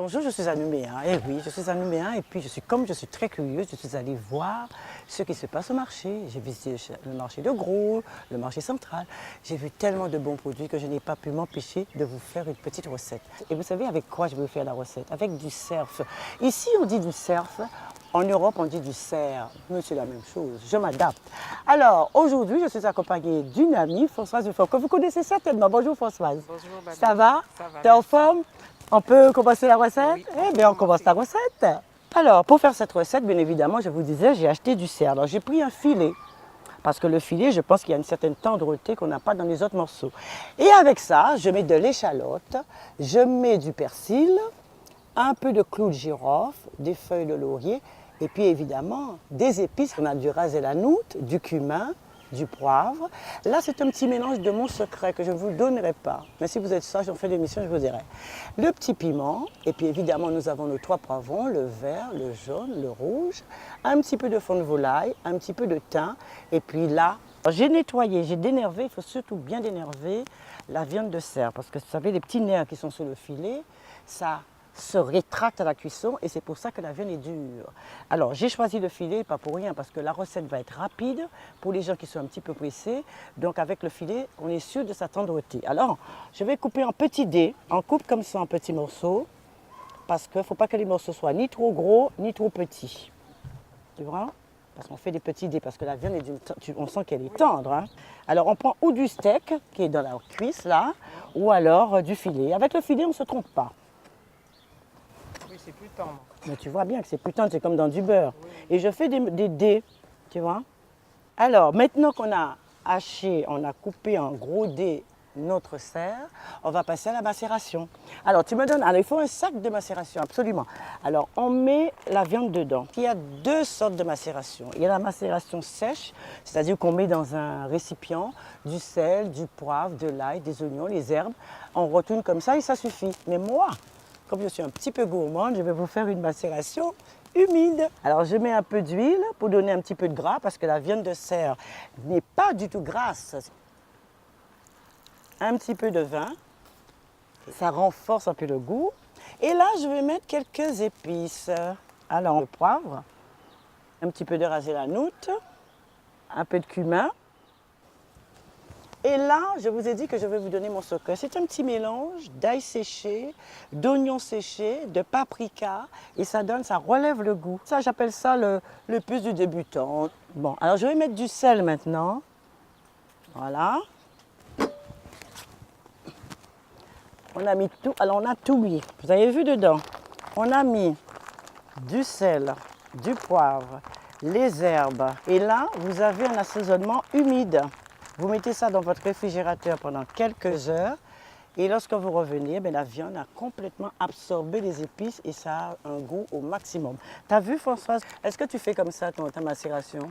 bonjour, je suis à Nouméa. Eh oui, je suis à Nouméa et puis comme je suis très curieuse, je suis allée voir ce qui se passe au marché. J'ai visité le marché de Gros, le marché central. J'ai vu tellement de bons produits que je n'ai pas pu m'empêcher de vous faire une petite recette. Et vous savez avec quoi je vais vous faire la recette? Avec du cerf. Ici, on dit du cerf. En Europe, on dit du cerf, mais c'est la même chose, je m'adapte. Alors, aujourd'hui, je suis accompagnée d'une amie, Françoise Dufault, que vous connaissez certainement. Bonjour Françoise. Bonjour madame. Ça va? Ça va. T'es en forme? On peut commencer la recette? Oui, Eh bien, on commence la recette. Alors, pour faire cette recette, bien évidemment, je vous disais, j'ai acheté du cerf. Alors, j'ai pris un filet. Parce que le filet, je pense qu'il y a une certaine tendreté qu'on n'a pas dans les autres morceaux. Et avec ça, je mets de l'échalote, je mets du persil, un peu de clou de girofle, des feuilles de laurier, et puis évidemment des épices. On a du ras el hanout, du cumin, du poivre. Là, c'est un petit mélange de mon secret que je ne vous donnerai pas. Mais si vous êtes sage, on fait l'émission, je vous dirai. Le petit piment, et puis évidemment, nous avons nos 3 poivrons, le vert, le jaune, le rouge, un petit peu de fond de volaille, un petit peu de thym, et puis là, j'ai nettoyé, j'ai dénervé, il faut surtout bien dénerver la viande de cerf, parce que vous savez, les petits nerfs qui sont sur le filet, ça se rétracte à la cuisson et c'est pour ça que la viande est dure. Alors j'ai choisi le filet, pas pour rien, parce que la recette va être rapide pour les gens qui sont un petit peu pressés. Donc avec le filet, on est sûr de sa tendreté. Alors je vais couper en petits dés, on coupe comme ça en petits morceaux, parce qu'il ne faut pas que les morceaux soient ni trop gros ni trop petits. Tu vois? Parce qu'on fait des petits dés, parce que la viande, on sent qu'elle est tendre. Hein. Alors on prend ou du steak, qui est dans la cuisse là, ou alors du filet. Avec le filet, on ne se trompe pas. Oui, c'est plus tendre. Mais tu vois bien que c'est plus tendre, c'est comme dans du beurre. Oui. Et je fais des dés, tu vois. Alors, maintenant qu'on a haché, on a coupé en gros dés notre cerf, on va passer à la macération. Alors, tu me donnes, alors il faut un sac de macération, absolument. Alors, on met la viande dedans. Il y a 2 sortes de macération. Il y a la macération sèche, c'est-à-dire qu'on met dans un récipient du sel, du poivre, de l'ail, des oignons, les herbes. On retourne comme ça et ça suffit. Mais moi, comme je suis un petit peu gourmande, je vais vous faire une macération humide. Alors je mets un peu d'huile pour donner un petit peu de gras parce que la viande de cerf n'est pas du tout grasse. Un petit peu de vin, ça renforce un peu le goût. Et là, je vais mettre quelques épices. Alors le poivre, un petit peu de ras el hanout, un peu de cumin. Et là, je vous ai dit que je vais vous donner mon secret. C'est un petit mélange d'ail séché, d'oignons séchés, de paprika. Et ça relève le goût. Ça, j'appelle ça le plus du débutant. Bon, alors je vais mettre du sel maintenant. Voilà. On a mis tout. Alors, on a tout mis. Vous avez vu dedans. On a mis du sel, du poivre, les herbes. Et là, vous avez un assaisonnement humide. Vous mettez ça dans votre réfrigérateur pendant quelques heures et lorsque vous revenez, la viande a complètement absorbé les épices et ça a un goût au maximum. Tu as vu Françoise? Est-ce que tu fais comme ça ta macération?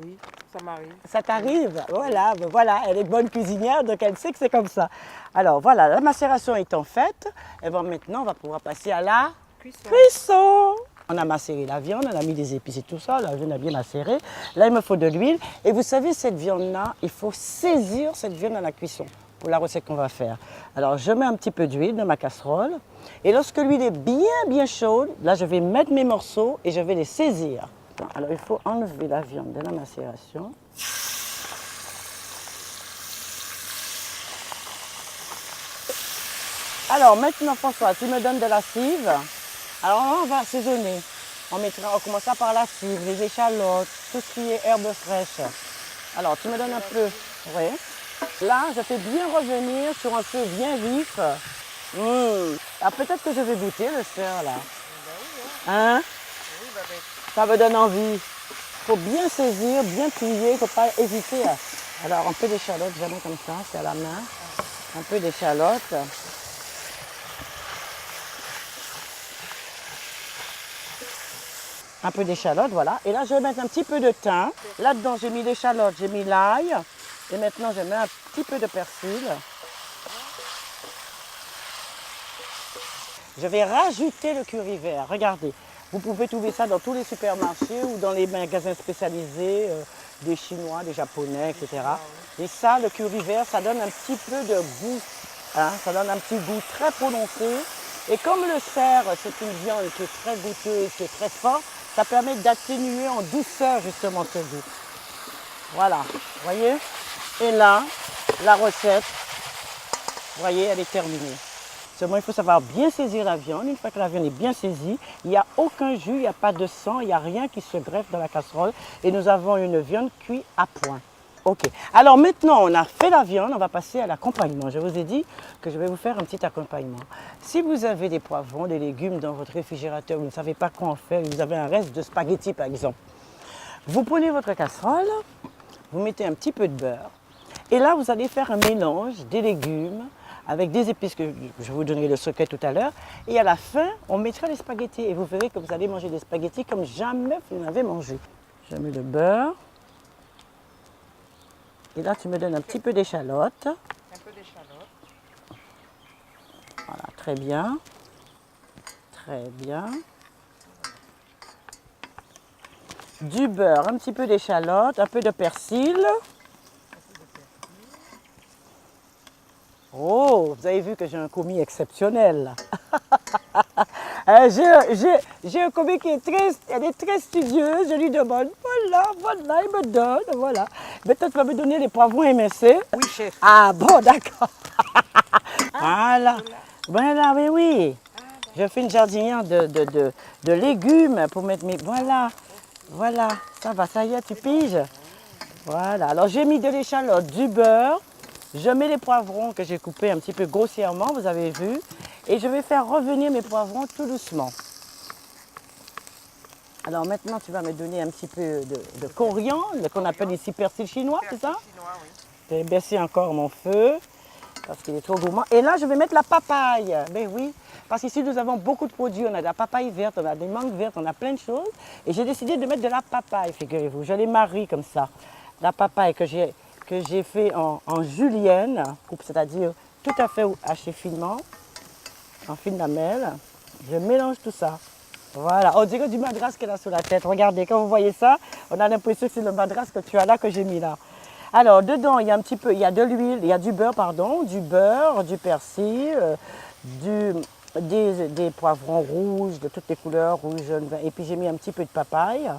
Oui, ça m'arrive. Ça t'arrive? Voilà, voilà, elle est bonne cuisinière donc elle sait que c'est comme ça. Alors voilà, la macération étant faite, et maintenant on va pouvoir passer à la cuisson. On a macéré la viande, on a mis des épices et tout ça, la viande a bien macéré. Là, il me faut de l'huile. Et vous savez, cette viande-là, il faut saisir cette viande à la cuisson pour la recette qu'on va faire. Alors, je mets un petit peu d'huile dans ma casserole. Et lorsque l'huile est bien chaude, là, je vais mettre mes morceaux et je vais les saisir. Alors, il faut enlever la viande de la macération. Alors, maintenant, François, tu me donnes de la cive. Alors là, on va assaisonner. On commencera par la cive, les échalotes, tout ce qui est herbes fraîches. Alors, tu me donnes un peu. Oui. Là, je fais bien revenir sur un feu bien vif. Ah, peut-être que je vais goûter le cerf, là. Hein? Ça me donne envie. Il faut bien saisir, bien plier, il ne faut pas hésiter. Alors, un peu d'échalote, jamais comme ça, c'est à la main. Un peu d'échalote. Un peu d'échalote, voilà. Et là, je vais mettre un petit peu de thym. Là-dedans, j'ai mis l'échalote, j'ai mis l'ail. Et maintenant, je mets un petit peu de persil. Je vais rajouter le curry vert. Regardez, vous pouvez trouver ça dans tous les supermarchés ou dans les magasins spécialisés, des Chinois, des Japonais, etc. Et ça, le curry vert, ça donne un petit peu de goût. Hein, ça donne un petit goût très prononcé. Et comme le cerf, c'est une viande qui est très goûteuse, qui est très forte, ça permet d'atténuer en douceur justement ce goût. Voilà, vous voyez? Et là, la recette, vous voyez, elle est terminée. Seulement, il faut savoir bien saisir la viande. Une fois que la viande est bien saisie, il n'y a aucun jus, il n'y a pas de sang, il n'y a rien qui se greffe dans la casserole. Et nous avons une viande cuite à point. Ok. Alors maintenant, on a fait la viande, on va passer à l'accompagnement. Je vous ai dit que je vais vous faire un petit accompagnement. Si vous avez des poivrons, des légumes dans votre réfrigérateur, vous ne savez pas quoi en faire, vous avez un reste de spaghettis par exemple, vous prenez votre casserole, vous mettez un petit peu de beurre. Et là, vous allez faire un mélange des légumes avec des épices que je vous donnerai le secret tout à l'heure. Et à la fin, on mettra les spaghettis. Et vous verrez que vous allez manger des spaghettis comme jamais vous n'avez mangé. Je mets le beurre. Et là, tu me donnes un petit peu d'échalote. Un peu d'échalote. Voilà, très bien. Très bien. Du beurre, un petit peu d'échalote, un peu de persil. Oh, vous avez vu que j'ai un commis exceptionnel. J'ai un commis qui est très studieuse. Je lui demande, voilà, il me donne, voilà. Peut-être tu vas me donner les poivrons émincés. Oui, chef. Ah bon, d'accord. Voilà. Voilà, oui, oui. Je fais une jardinière de légumes pour mettre mes... Voilà, voilà, ça va, ça y est, tu piges. Voilà, alors j'ai mis de l'échalote, du beurre. Je mets les poivrons que j'ai coupés un petit peu grossièrement, vous avez vu. Et je vais faire revenir mes poivrons tout doucement. Alors maintenant, tu vas me donner un petit peu de coriandre, qu'on appelle ici persil chinois, c'est ça? Chinois, oui. Je vais baisser encore mon feu, parce qu'il est trop gourmand. Et là, je vais mettre la papaye. Ben oui, parce qu'ici, nous avons beaucoup de produits. On a de la papaye verte, on a des mangues vertes, on a plein de choses. Et j'ai décidé de mettre de la papaye, figurez-vous. Je les marie comme ça. La papaye que j'ai fait en julienne, c'est-à-dire tout à fait haché finement, en fine lamelle. Je mélange tout ça. Voilà, on dirait du madras qu'elle a sur la tête. Regardez, quand vous voyez ça, on a l'impression que c'est le madras que tu as là, que j'ai mis là. Alors, dedans, il y a un petit peu, il y a de l'huile, il y a du beurre, pardon, du beurre, du persil, des poivrons rouges, de toutes les couleurs, rouge, jaune, vert. Et puis j'ai mis un petit peu de papaye.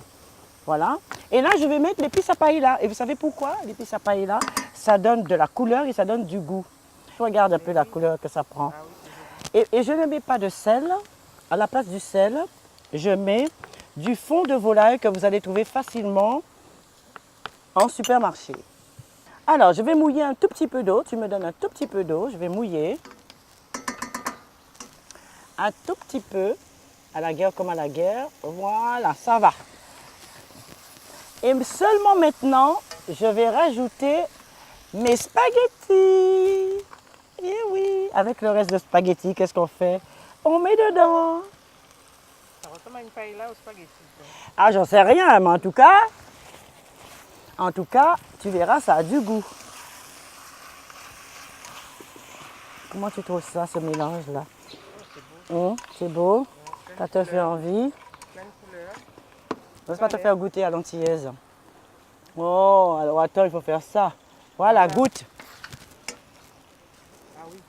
Voilà. Et là, je vais mettre l'épice à paella. Et vous savez pourquoi l'épice à paella? Ça donne de la couleur et ça donne du goût. Regarde un peu la couleur que ça prend. Et je ne mets pas de sel. À la place du sel, je mets du fond de volaille que vous allez trouver facilement en supermarché. Alors, je vais mouiller un tout petit peu d'eau. Tu me donnes un tout petit peu d'eau. Je vais mouiller. Un tout petit peu. À la guerre comme à la guerre. Voilà, ça va. Et seulement maintenant, je vais rajouter mes spaghettis. Et oui, avec le reste de spaghettis, qu'est-ce qu'on fait? On met dedans. Ça ressemble à une paella au spaghetti. Ah, j'en sais rien, mais en tout cas, tu verras, ça a du goût. Comment tu trouves ça, ce mélange-là? C'est beau. Ça te fait envie. Plein de couleurs. N'ose pas te faire goûter à l'antillaise. Oh, alors attends, il faut faire ça. Voilà, goûte.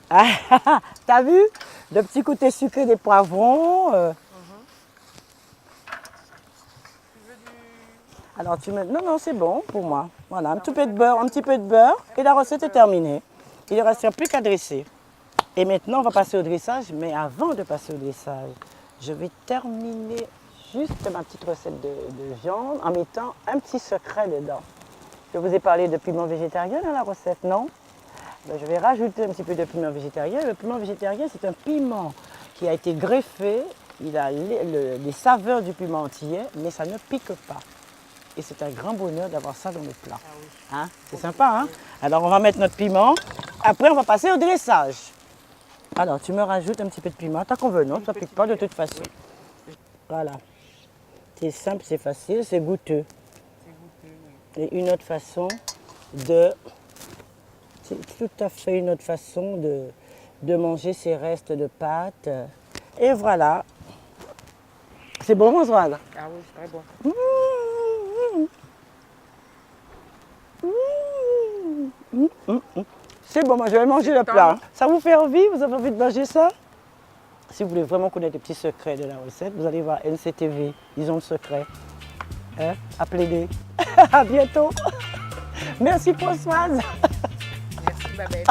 Ah oui. T'as vu? Le petit côté sucré des poivrons. Alors tu mets... Non, c'est bon pour moi. Voilà, un petit peu de beurre et la recette est terminée. Il ne reste plus qu'à dresser. Et maintenant, on va passer au dressage. Mais avant de passer au dressage, je vais terminer juste ma petite recette de viande en mettant un petit secret dedans. Je vous ai parlé de piment végétarien dans la recette, non? Ben, je vais rajouter un petit peu de piment végétarien. Le piment végétarien, c'est un piment qui a été greffé. Il a les saveurs du piment entier, mais ça ne pique pas. Et c'est un grand bonheur d'avoir ça dans le plat. Ah oui. Hein? C'est sympa, hein? Alors, on va mettre notre piment. Après, on va passer au dressage. Alors, tu me rajoutes un petit peu de piment, tant qu'on veut, non? Ça ne pique pas de toute façon. Voilà. C'est simple, c'est facile, c'est goûteux. C'est goûteux, oui. Et une autre façon de... C'est tout à fait une autre façon de manger ces restes de pâtes. Et voilà. C'est bon, Oswald? Ah oui, c'est très bon. C'est bon, moi je vais manger le plat. Ça vous fait envie? Vous avez envie de manger ça? Si vous voulez vraiment connaître les petits secrets de la recette, vous allez voir NCTV, ils ont le secret. Hein? Appelez-les. À bientôt. Merci Françoise. Merci Babette.